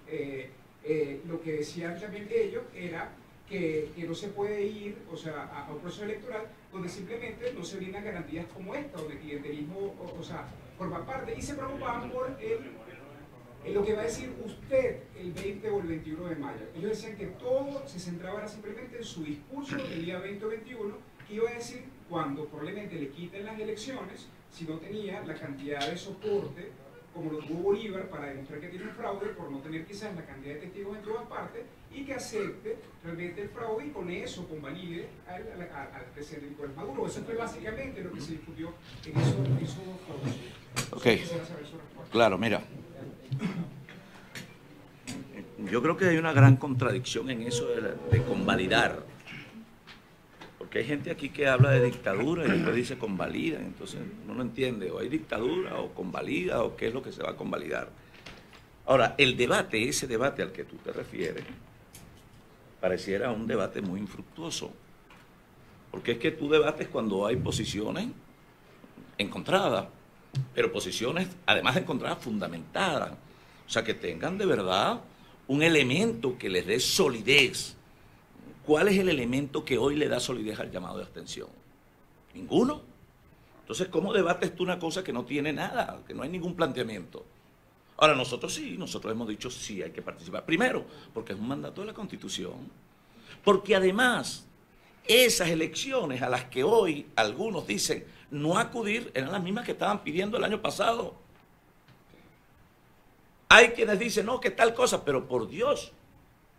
lo que decían también ellos era que no se puede ir, o sea, a un proceso electoral donde simplemente no se brindan garantías como esta, donde el clientelismo, o sea, forma parte, y se preocupaban por lo que va a decir usted el 20 o el 21 de mayo. Ellos decían que todo se centraba ahora simplemente en su discurso del día 20 o 21, que iba a decir cuando probablemente le quiten las elecciones, si no tenía la cantidad de soporte como lo tuvo Bolívar para demostrar que tiene un fraude por no tener quizás la cantidad de testigos en todas partes, y que acepte realmente el fraude y con eso convalide al presidente Nicolás Maduro. Eso fue básicamente lo que se discutió en esos foros. Ok, claro, mira. Yo creo que hay una gran contradicción en eso de convalidar. Porque hay gente aquí que habla de dictadura y después dice convalida, entonces uno no entiende, o hay dictadura o convalida o qué es lo que se va a convalidar. Ahora, el debate, ese debate al que tú te refieres, pareciera un debate muy infructuoso, porque es que tú debates cuando hay posiciones encontradas, pero posiciones además de encontradas fundamentadas, o sea, que tengan de verdad un elemento que les dé solidez. ¿Cuál es el elemento que hoy le da solidez al llamado de abstención? Ninguno. Entonces, ¿cómo debates tú una cosa que no tiene nada, que no hay ningún planteamiento? Ahora, nosotros sí, nosotros hemos dicho sí hay que participar. Primero, porque es un mandato de la Constitución. Porque además, esas elecciones a las que hoy algunos dicen no acudir, eran las mismas que estaban pidiendo el año pasado. Hay quienes dicen, no, que tal cosa, pero por Dios,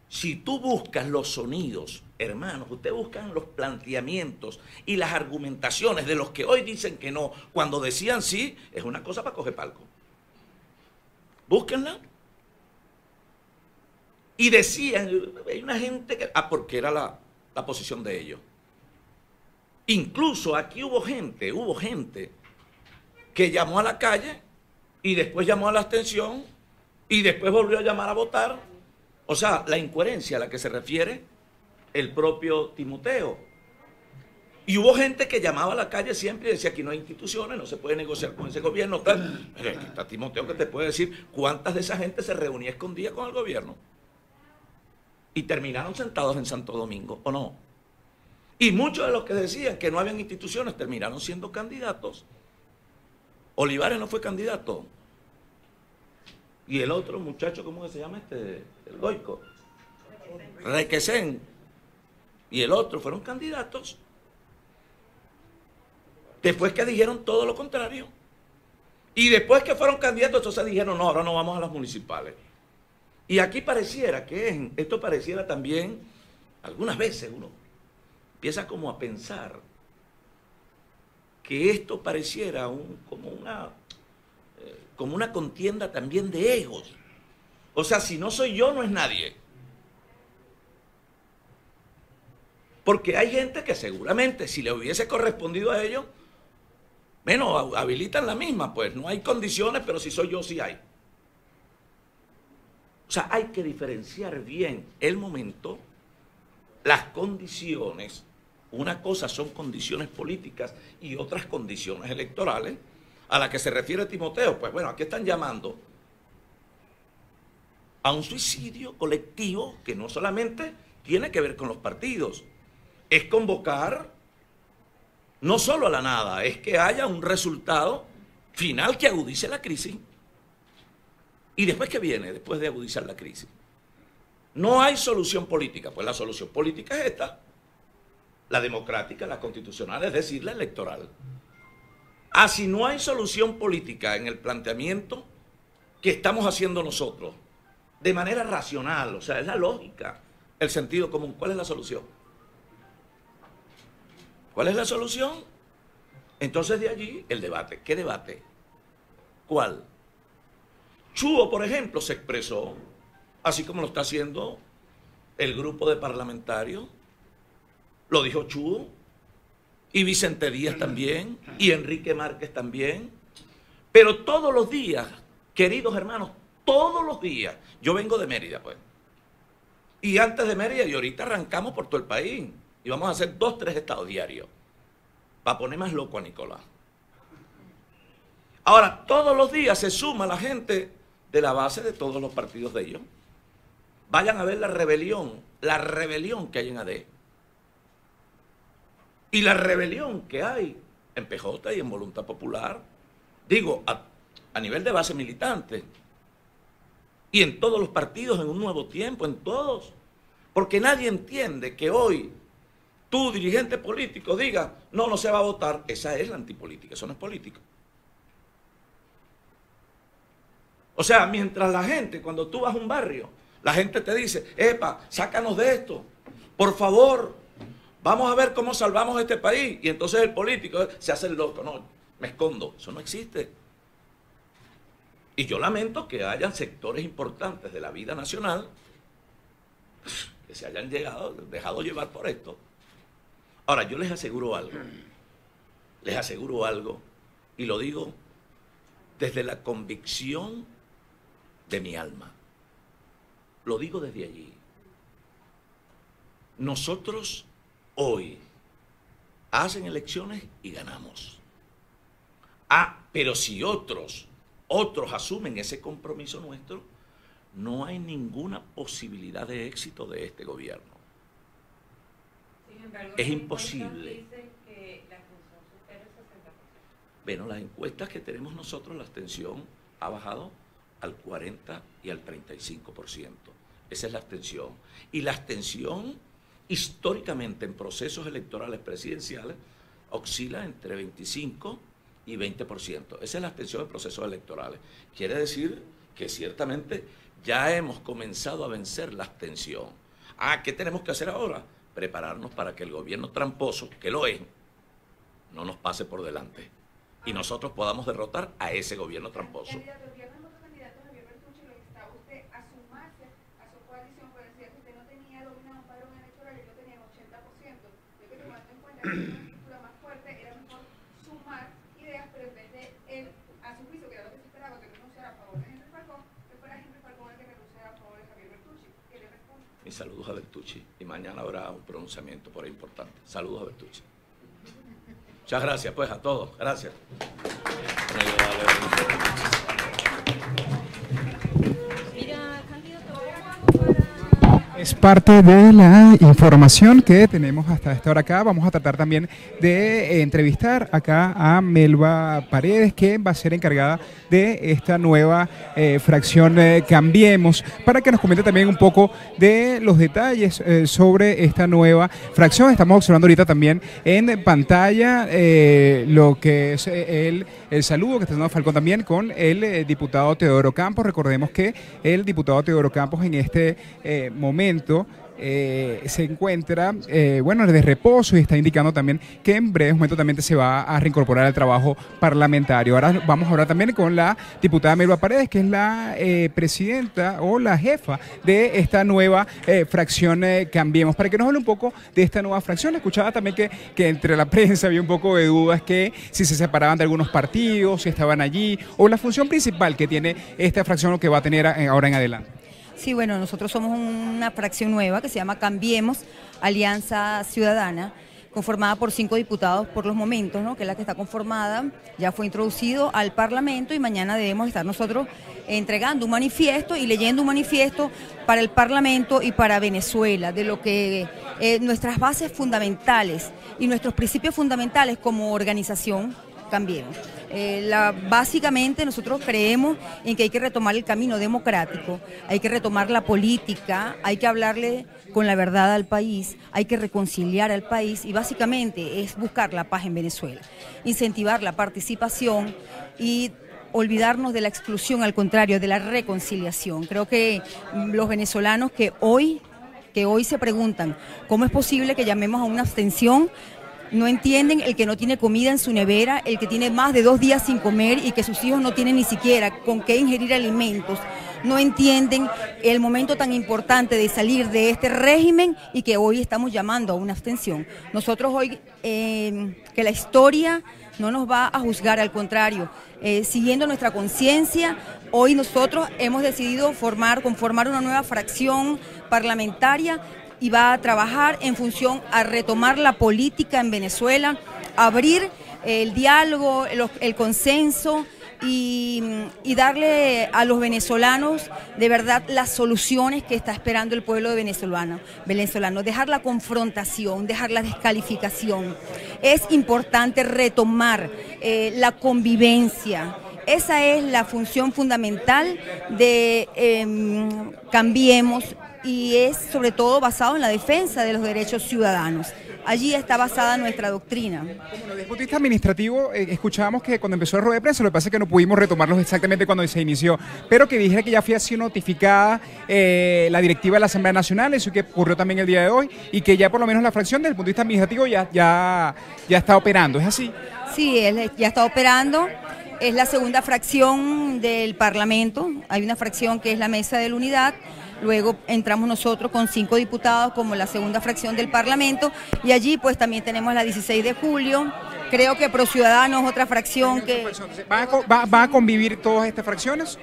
si tú buscas los sonidos, hermanos, ustedes buscan los planteamientos y las argumentaciones de los que hoy dicen que no, cuando decían sí, es una cosa para coger palco. Búsquenla. Y decían, hay una gente que, porque era la posición de ellos. Incluso aquí hubo gente que llamó a la calle y después llamó a la abstención y después volvió a llamar a votar. O sea, la incoherencia a la que se refiere el propio Timoteo. Y hubo gente que llamaba a la calle siempre y decía, aquí no hay instituciones, no se puede negociar con ese gobierno. Tal. Aquí está Timoteo que te puede decir cuántas de esa gente se reunía escondida con el gobierno. Y terminaron sentados en Santo Domingo, ¿o no? Y muchos de los que decían que no habían instituciones terminaron siendo candidatos. Olivares no fue candidato. Y el otro muchacho, ¿cómo que se llama este? El Goico. Requesén. Y el otro fueron candidatos. Después que dijeron todo lo contrario. Y después que fueron candidatos, entonces dijeron, no, ahora no vamos a las municipales. Y aquí pareciera que esto pareciera también, algunas veces uno empieza como a pensar que esto pareciera como una contienda también de egos. O sea, si no soy yo, no es nadie. Porque hay gente que seguramente, si le hubiese correspondido a ellos, bueno, habilitan la misma, pues no hay condiciones, pero si soy yo, sí hay. O sea, hay que diferenciar bien el momento, las condiciones. Una cosa son condiciones políticas y otras condiciones electorales. A la que se refiere Timoteo, pues bueno, aquí están llamando a un suicidio colectivo que no solamente tiene que ver con los partidos, es convocar no solo a la nada, es que haya un resultado final que agudice la crisis. ¿Y después qué viene? Después de agudizar la crisis. No hay solución política, pues la solución política es esta, la democrática, la constitucional, es decir, la electoral. Si no hay solución política en el planteamiento que estamos haciendo nosotros, de manera racional, o sea, es la lógica, el sentido común, ¿cuál es la solución? ¿Cuál es la solución? Entonces de allí el debate. ¿Qué debate? ¿Cuál? Chubo, por ejemplo, se expresó así como lo está haciendo el grupo de parlamentarios, lo dijo Chu, y Vicente Díaz también, y Enrique Márquez también. Pero todos los días, queridos hermanos, todos los días, yo vengo de Mérida, pues. Y antes de Mérida, y ahorita arrancamos por todo el país. Y vamos a hacer 2, 3 estados diarios. Para poner más loco a Nicolás. Ahora, todos los días se suma la gente de la base de todos los partidos de ellos. Vayan a ver la rebelión que hay en AD. Y la rebelión que hay en PJ y en Voluntad Popular. Digo, a nivel de base militante. Y en todos los partidos, en un nuevo tiempo, en todos. Porque nadie entiende que hoy tú, dirigente político, diga, no, no se va a votar. Esa es la antipolítica, eso no es política. O sea, mientras la gente, cuando tú vas a un barrio, la gente te dice, epa, sácanos de esto, por favor, vamos a ver cómo salvamos este país. Y entonces el político se hace el loco, no, me escondo. Eso no existe. Y yo lamento que hayan sectores importantes de la vida nacional que se hayan dejado llevar por esto. Ahora, yo les aseguro algo, y lo digo desde la convicción de mi alma. Lo digo desde allí. Nosotros hoy hacen elecciones y ganamos. Pero si otros asumen ese compromiso nuestro, no hay ninguna posibilidad de éxito de este gobierno. Sin embargo, es imposible. Dicen que la abstención supera el 60%. Bueno, las encuestas que tenemos nosotros, la abstención ha bajado al 40 y al 35%. Esa es la abstención. Y la abstención, históricamente en procesos electorales presidenciales, oscila entre 25 y 20%. Esa es la abstención en procesos electorales. Quiere decir que ciertamente ya hemos comenzado a vencer la abstención. ¿Qué tenemos que hacer ahora? Prepararnos para que el gobierno tramposo, que lo es, no nos pase por delante y nosotros podamos derrotar a ese gobierno tramposo. Candidato, el viernes otro candidato, Javier Bertucci, lo instaba usted a sumarse a su coalición, pues decía que usted no tenía dominado un padrón electoral y lo tenía en 80%. Yo que tomando en cuenta que una estructura más fuerte era mejor sumar ideas, pero en vez de él, a su juicio, que era lo que se esperaba, que renunciara a favor de Henry Falcón, que fuera Henry Falcón el que renunciara a favor de Javier Bertucci. ¿Qué le responde? Mis saludos a Bertucci, y mañana habrá un pronunciamiento por ahí importante. Saludos a Bertucci. Muchas gracias, pues, a todos. Gracias. Es parte de la información que tenemos hasta esta hora acá. Vamos a tratar también de entrevistar acá a Melba Paredes, que va a ser encargada de esta nueva fracción Cambiemos, para que nos comente también un poco de los detalles sobre esta nueva fracción. Estamos observando ahorita también en pantalla lo que es el saludo que está dando Falcón también con el diputado Teodoro Campos. Recordemos que el diputado Teodoro Campos en este momento se encuentra de reposo, y está indicando también que en breves momentos también se va a reincorporar al trabajo parlamentario. Ahora vamos a hablar también con la diputada Melba Paredes, que es la presidenta o la jefa de esta nueva fracción Cambiemos, para que nos hable un poco de esta nueva fracción. Escuchaba también que entre la prensa había un poco de dudas que si se separaban de algunos partidos, si estaban allí, o la función principal que tiene esta fracción o que va a tener ahora en adelante. Sí, bueno, nosotros somos una fracción nueva que se llama Cambiemos, Alianza Ciudadana, conformada por 5 diputados por los momentos, ¿no? Que es la que está conformada, ya fue introducido al Parlamento, y mañana debemos estar nosotros entregando un manifiesto y leyendo un manifiesto para el Parlamento y para Venezuela, de lo que nuestras bases fundamentales y nuestros principios fundamentales como organización Cambiemos. Básicamente nosotros creemos en que hay que retomar el camino democrático, hay que retomar la política, hay que hablarle con la verdad al país, hay que reconciliar al país, y básicamente es buscar la paz en Venezuela, incentivar la participación y olvidarnos de la exclusión, al contrario, de la reconciliación. Creo que los venezolanos que hoy se preguntan cómo es posible que llamemos a una abstención, no entienden el que no tiene comida en su nevera, el que tiene más de 2 días sin comer y que sus hijos no tienen ni siquiera con qué ingerir alimentos, no entienden el momento tan importante de salir de este régimen y que hoy estamos llamando a una abstención. Nosotros hoy, que la historia no nos va a juzgar, al contrario, siguiendo nuestra conciencia, hoy nosotros hemos decidido conformar una nueva fracción parlamentaria y va a trabajar en función a retomar la política en Venezuela, abrir el diálogo, el consenso y darle a los venezolanos de verdad las soluciones que está esperando el pueblo venezolano, dejar la confrontación, dejar la descalificación. Es importante retomar la convivencia. Esa es la función fundamental de Cambiemos, y es sobre todo basado en la defensa de los derechos ciudadanos. Allí está basada nuestra doctrina. Bueno, desde el punto de vista administrativo, escuchábamos que cuando empezó la rueda de prensa, lo que pasa es que no pudimos retomarlos exactamente cuando se inició, pero que dijera que ya fue así notificada la directiva de la Asamblea Nacional, eso que ocurrió también el día de hoy, y que ya por lo menos la fracción desde el punto de vista administrativo ya está operando, ¿es así? Sí, ya está operando. Es la segunda fracción del Parlamento. Hay una fracción que es la Mesa de la Unidad. Luego entramos nosotros con 5 diputados como la segunda fracción del Parlamento, y allí pues también tenemos la 16 de julio. Creo que Pro Ciudadanos, otra fracción que... ¿Va a convivir todas estas fracciones?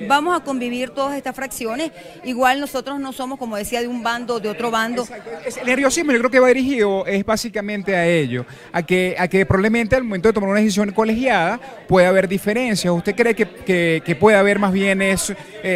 Vamos a convivir todas estas fracciones. Igual nosotros no somos, como decía, de un bando o de otro bando. El nerviosismo yo creo que va dirigido es básicamente a ello, a que probablemente al momento de tomar una decisión colegiada puede haber diferencias. ¿Usted cree que puede haber más bien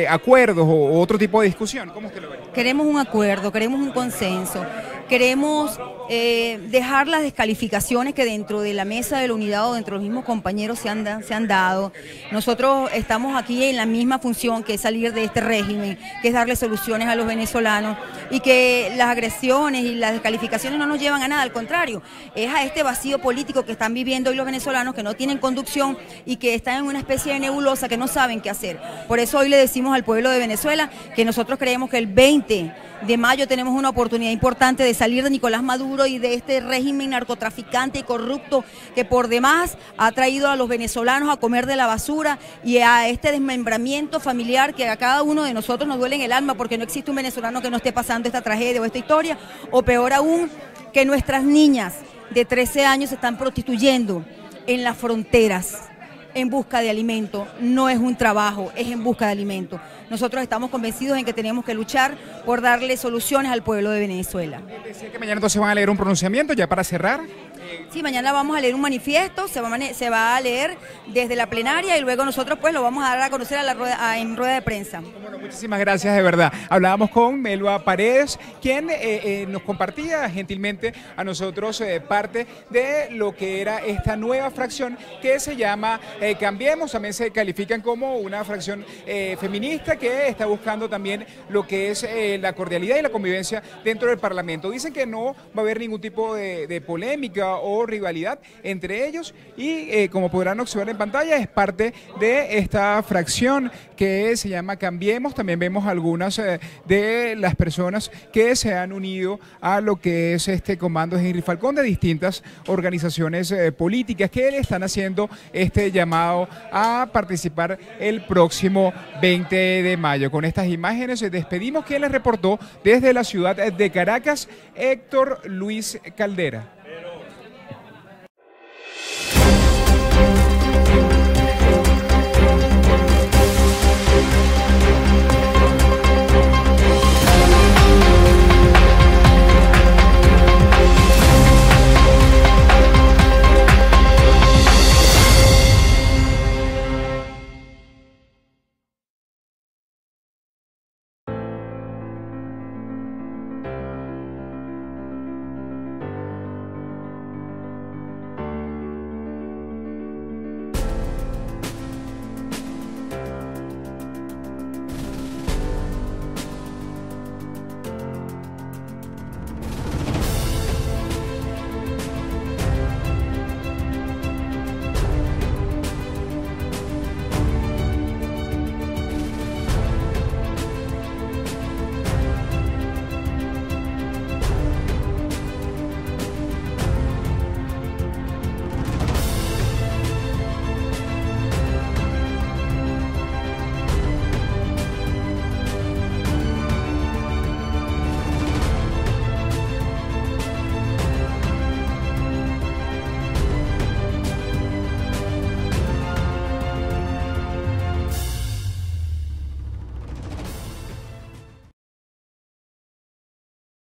acuerdos o otro tipo de discusión? ¿Cómo usted lo ve? Queremos un acuerdo, queremos un consenso, queremos dejar las descalificaciones que dentro de la Mesa de la Unidad o dentro de los mismos compañeros se han dado. Nosotros estamos aquí en la misma función, que es salir de este régimen, que es darle soluciones a los venezolanos, y que las agresiones y las descalificaciones no nos llevan a nada, al contrario, es a este vacío político que están viviendo hoy los venezolanos, que no tienen conducción y que están en una especie de nebulosa que no saben qué hacer. Por eso hoy le decimos al pueblo de Venezuela que nosotros creemos que el 20 de mayo tenemos una oportunidad importante de salir de Nicolás Maduro y de este régimen narcotraficante y corrupto que por demás ha traído a los venezolanos a comer de la basura, y a este desmembramiento familiar que a cada uno de nosotros nos duele en el alma, porque no existe un venezolano que no esté pasando esta tragedia o esta historia, o peor aún, que nuestras niñas de 13 años se están prostituyendo en las fronteras en busca de alimento. No es un trabajo, es en busca de alimento. Nosotros estamos convencidos en que tenemos que luchar por darle soluciones al pueblo de Venezuela. Decía que mañana entonces van a leer un pronunciamiento, ya para cerrar. Sí, mañana vamos a leer un manifiesto, se va a leer desde la plenaria, y luego nosotros pues lo vamos a dar a conocer en rueda de prensa. Bueno, muchísimas gracias, de verdad. Hablábamos con Melba Paredes, quien nos compartía gentilmente a nosotros parte de lo que era esta nueva fracción que se llama Cambiemos. También se califican como una fracción feminista que está buscando también lo que es la cordialidad y la convivencia dentro del Parlamento. Dicen que no va a haber ningún tipo de polémica o rivalidad entre ellos, y como podrán observar en pantalla, es parte de esta fracción que se llama Cambiemos. También vemos algunas de las personas que se han unido a lo que es este comando Henry Falcón, de distintas organizaciones políticas que le están haciendo este llamado a participar el próximo 20 de mayo. Con estas imágenes despedimos. Quien les reportó desde la ciudad de Caracas, Héctor Luis Caldera.